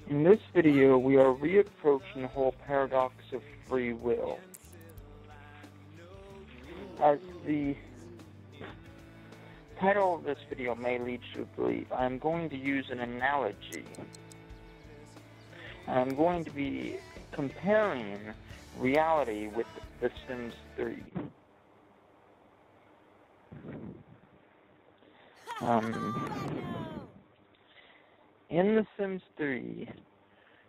In this video, we are reapproaching the whole paradox of free will. As the title of this video may lead you to believe, I am going to use an analogy. I'm going to be comparing reality with The Sims 3. In The Sims 3,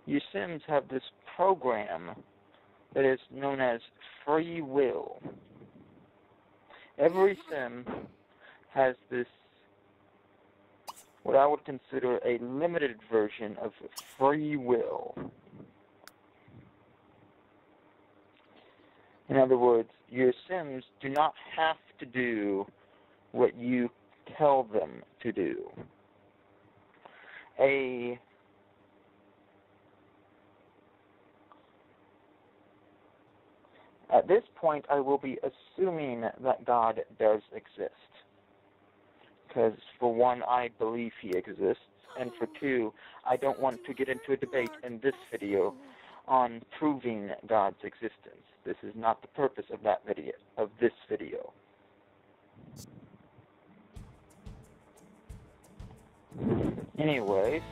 your Sims have this program that is known as free will. Every Sim has this, what I would consider a limited version of free will. In other words, your Sims do not have to do what you tell them to do. At this point, I will be assuming that God does exist. Because, for one, I believe he exists, and for two, I don't want to get into a debate in this video on proving God's existence. This is not the purpose of this video. Anyways,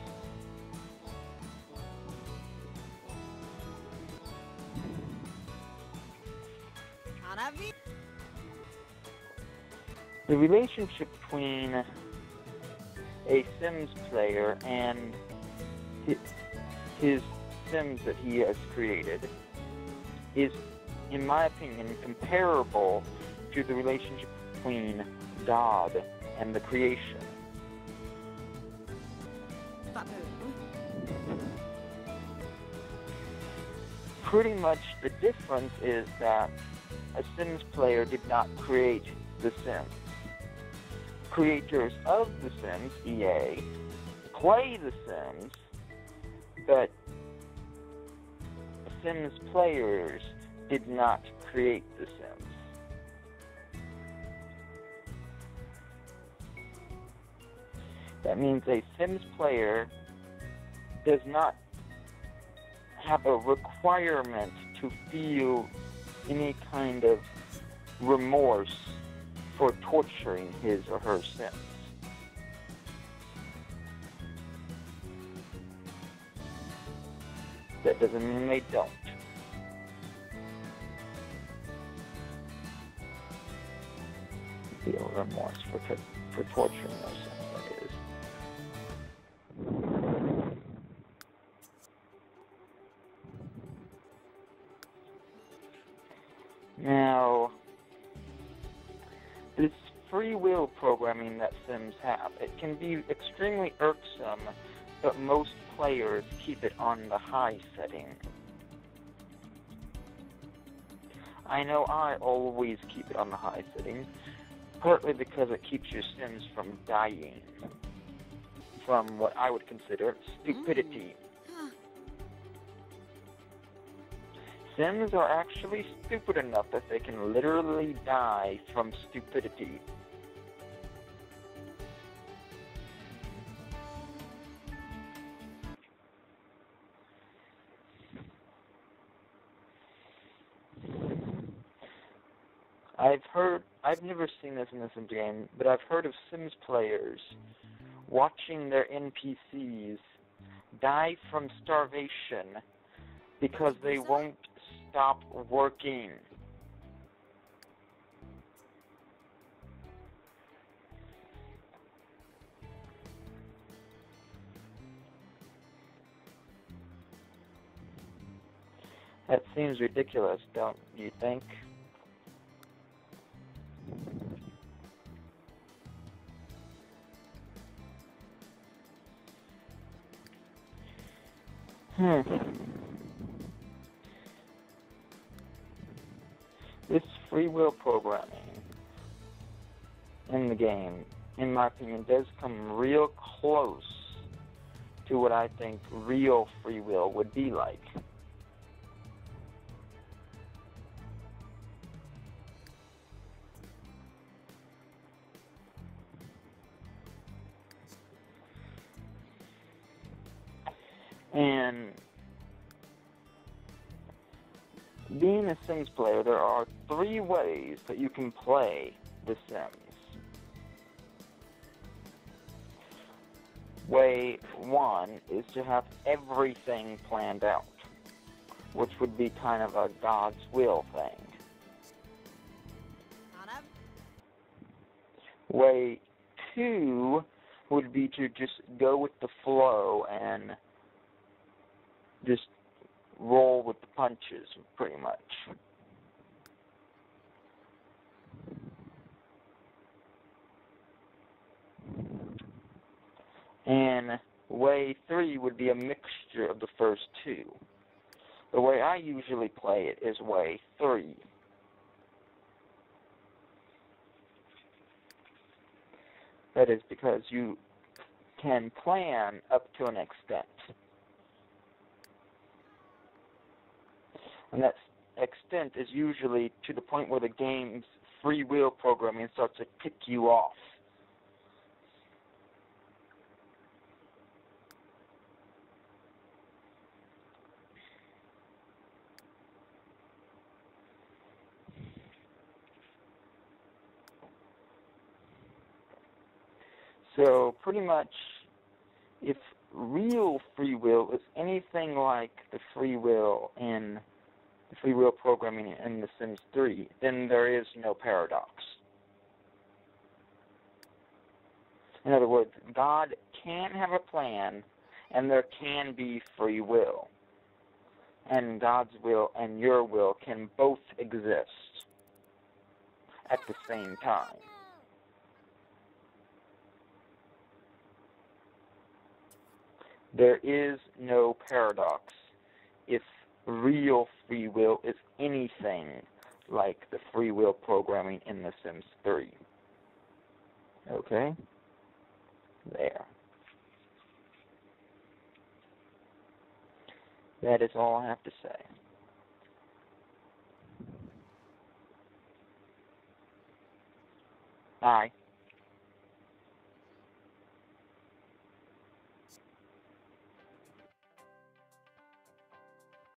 the relationship between a Sims player and his Sims that he has created is, in my opinion, comparable to the relationship between God and the creation. Pretty much the difference is that a Sims player did not create the Sims. Creators of the Sims, EA, play the Sims, but Sims players did not create the Sims. That means a Sims player does not have a requirement to feel any kind of remorse for torturing his or her Sims. That doesn't mean they don't. Feel remorse for torturing those Sims, that is. Now, this free will programming that Sims have, it can be extremely irksome, but most players keep it on the high setting. I know I always keep it on the high setting, partly because it keeps your Sims from dying from what I would consider stupidity. Sims are actually stupid enough that they can literally die from stupidity. I've never seen this in the Sims game, but I've heard of Sims players watching their NPCs die from starvation because they won't stop working. That seems ridiculous, don't you think? This free will programming in the game, in my opinion, does come real close to what I think real free will would be like. And And being a Sims player, there are 3 ways that you can play The Sims. Way 1 is to have everything planned out, which would be kind of a God's will thing. Way 2 would be to just go with the flow and just roll with the punches, pretty much. And way 3 would be a mixture of the first 2. The way I usually play it is way 3. That is because you can plan up to an extent. And that extent is usually to the point where the game's free will programming starts to kick you off. So pretty much, if real free will is anything like the free will programming in The Sims 3, then there is no paradox. In other words, God can have a plan, and there can be free will. And God's will and your will can both exist at the same time. There is no paradox if real free will is anything like the free will programming in The Sims 3. Okay? There. That is all I have to say. Bye.